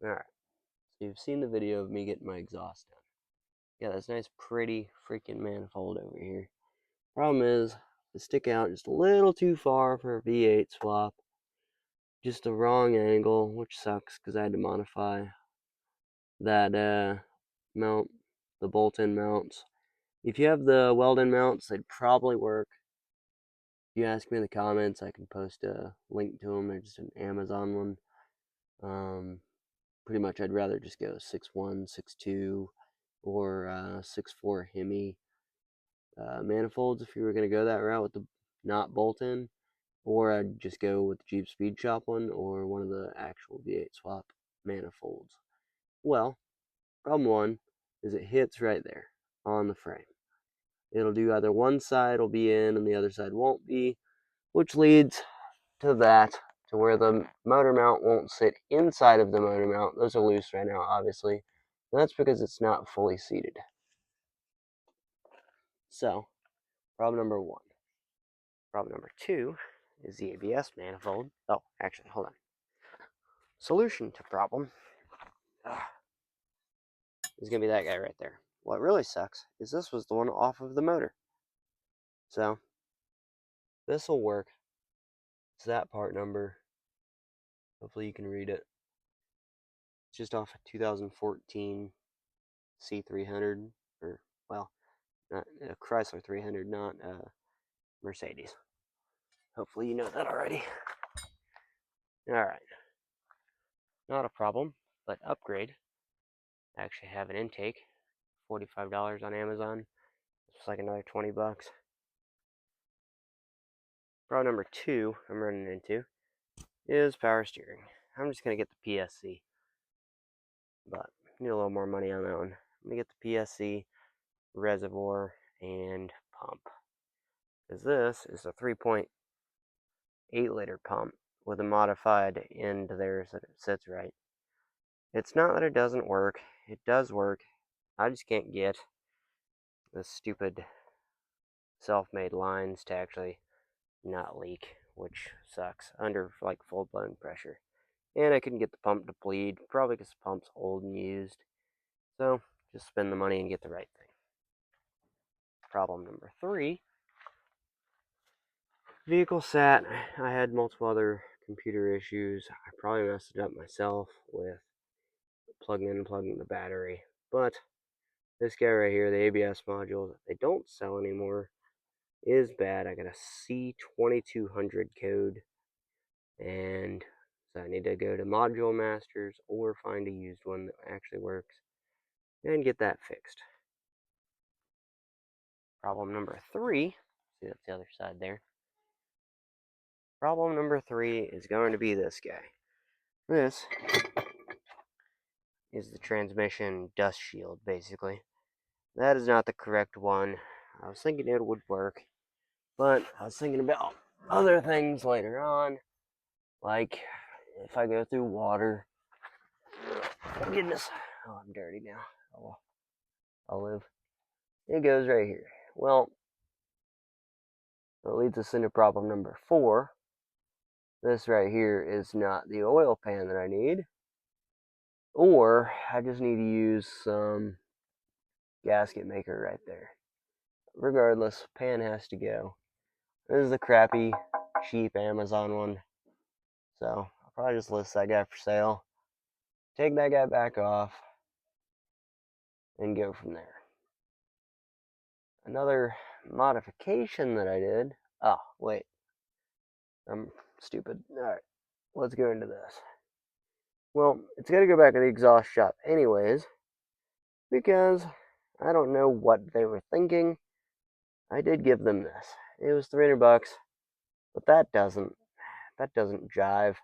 Alright, so you've seen the video of me getting my exhaust done. Yeah, this nice pretty freaking manifold over here. Problem is, they stick out just a little too far for a V8 swap. Just the wrong angle, which sucks because I had to modify that mount, the bolt-in mounts. If you have the weld-in mounts, they'd probably work. If you ask me in the comments, I can post a link to them. They're just an Amazon one. Pretty much I'd rather just go 6.1, 6.2, or 6.4 Hemi manifolds if you were going to go that route with the not bolt-in, or I'd just go with the Jeep Speed Shop one or one of the actual V8 swap manifolds. Well, problem one is it hits right there on the frame. It'll do either one side will be in and the other side won't be, which leads to where the motor mount won't sit inside of the motor mount. Those are loose right now, obviously. And that's because it's not fully seated. So, problem number one. Problem number two is the ABS manifold. Oh, actually, hold on. Solution to problem is going to be that guy right there. What really sucks is this was the one off of the motor. So, this will work. It's that part number. Hopefully you can read it. It's just off a 2014 C300, or, well, not a Chrysler 300, not a Mercedes. Hopefully you know that already. Alright. Not a problem, but upgrade. I actually have an intake. $45 on Amazon. It's like another 20 bucks. Problem number two I'm running into is power steering. I'm just going to get the PSC, but I need a little more money on that one. I'm going to get the PSC, reservoir, and pump. Because this is a 3.8 liter pump with a modified end there so that it sits right. It's not that it doesn't work. It does work. I just can't get the stupid self-made lines to actually not leak, which sucks, under like full-blown pressure. And I couldn't get the pump to bleed, probably because the pump's old and used. So, just spend the money and get the right thing. Problem number three. Vehicle sat. I had multiple other computer issues. I probably messed it up myself with plugging in and plugging the battery. But this guy right here, the ABS module that they don't sell anymore, is bad. I got a C2200 code, and so I need to go to Module Masters or find a used one that actually works and get that fixed. Problem number three, see that's the other side there. Problem number three is going to be this guy. This is the transmission dust shield, basically. That is not the correct one. I was thinking it would work, but I was thinking about other things later on, like if I go through water. Oh, goodness. Oh, I'm dirty now. Oh, well. I'll live. It goes right here. Well, that leads us into problem number four. This right here is not the oil pan that I need. Or I just need to use some gasket maker right there. Regardless, pan has to go. This is the crappy, cheap Amazon one. So I'll probably just list that guy for sale. Take that guy back off. And go from there. Another modification that I did. Oh, wait. I'm stupid. Alright, let's go into this. Well, it's got to go back to the exhaust shop anyways, because I don't know what they were thinking. I did give them this. It was 300 bucks, but that doesn't jive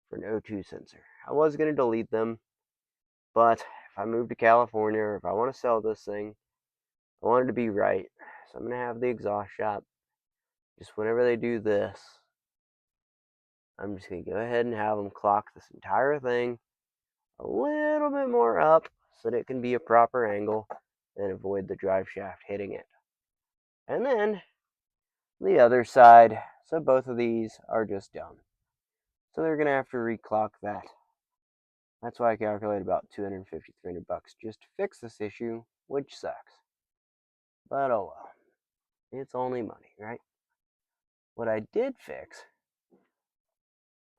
for an O2 sensor. I was going to delete them, but if I move to California or if I want to sell this thing, I want it to be right. So I'm going to have the exhaust shop, just whenever they do this, I'm just going to go ahead and have them clock this entire thing a little bit more up so that it can be a proper angle and avoid the drive shaft hitting it. And then the other side, so both of these are just done. So they're going to have to reclock that. That's why I calculated about 250, 300 bucks just to fix this issue, which sucks. But oh well. It's only money, right? What I did fix,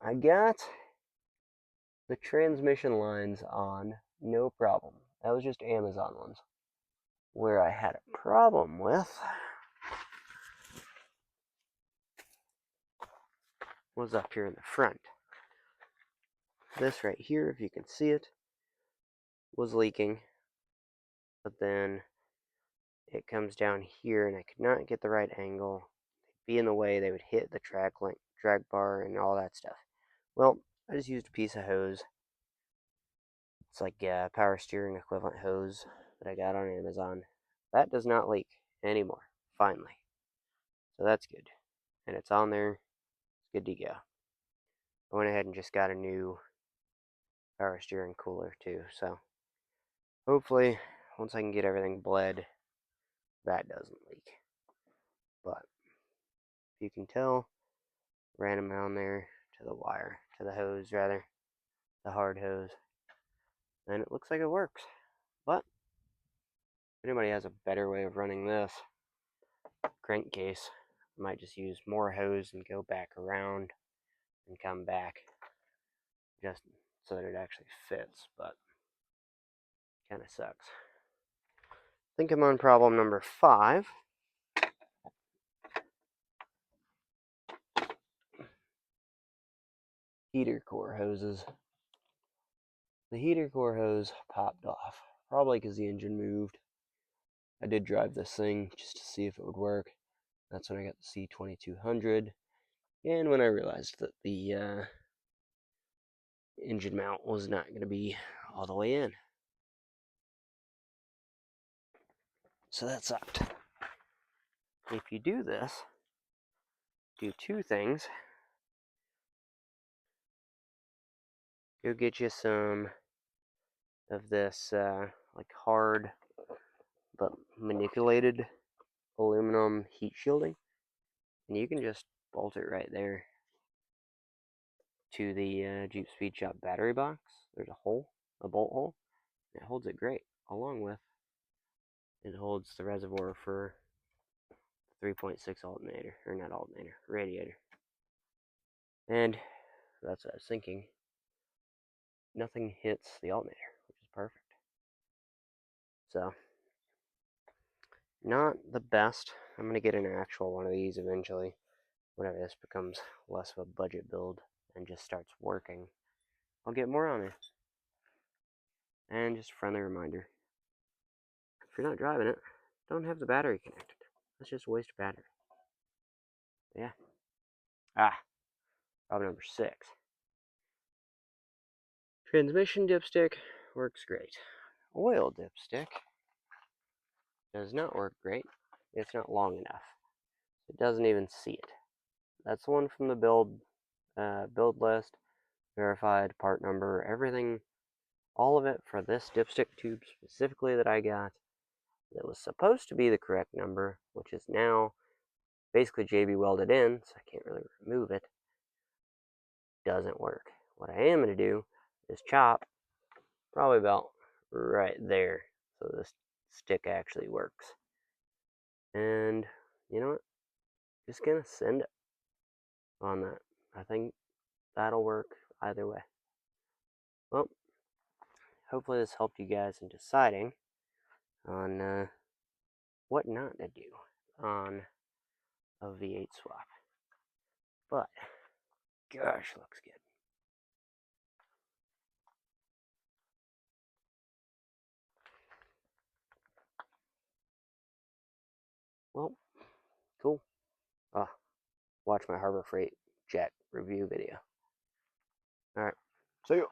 I got the transmission lines on, no problem. That was just Amazon ones. Where I had a problem with was up here in the front. This right here, if you can see it, was leaking. But then it comes down here and I could not get the right angle. They'd be in the way, they would hit the drag bar and all that stuff. Well, I just used a piece of hose. It's like a power steering equivalent hose that I got on Amazon. That does not leak anymore, finally. So that's good. And it's on there. It's good to go. I went ahead and just got a new power steering cooler too. So hopefully, once I can get everything bled, that doesn't leak. But if you can tell, ran them on there to the wire, to the hose rather, the hard hose. And it looks like it works. But if anybody has a better way of running this crankcase, I might just use more hose and go back around and come back just so that it actually fits, but kind of sucks. I think I'm on problem number 5. Heater core hoses. The heater core hose popped off, probably because the engine moved. I did drive this thing just to see if it would work. That's when I got the C2200, and when I realized that the engine mount was not going to be all the way in. So that sucked. If you do this, do 2 things. Go get you some of this like hard but manipulated aluminum heat shielding, and you can just bolt it right there to the Jeep Speed Shop battery box. There's a hole, a bolt hole. It holds it great, along with it holds the reservoir for the 3.6 alternator, or not alternator, radiator. And that's what I was thinking. Nothing hits the alternator, which is perfect. So, not the best. I'm going to get an actual one of these eventually, whenever this becomes less of a budget build and just starts working. I'll get more on it. And just a friendly reminder, if you're not driving it, don't have the battery connected. That's just a waste of battery. Yeah. Problem number 6. Transmission dipstick works great. Oil dipstick does not work great. It's not long enough. It doesn't even see it. That's the one from the build list, verified part number, everything, all of it for this dipstick tube specifically that I got. That was supposed to be the correct number, which is now basically JB welded in, so I can't really remove it. Doesn't work. What I am going to do is chop probably about right there, so this stick actually works. And you know what? Just gonna send it on that. I think that'll work either way. Well, hopefully this helped you guys in deciding on what not to do on a V8 swap. But gosh, looks good. Well, cool. Watch my Harbor Freight jet review video. Alright, see you.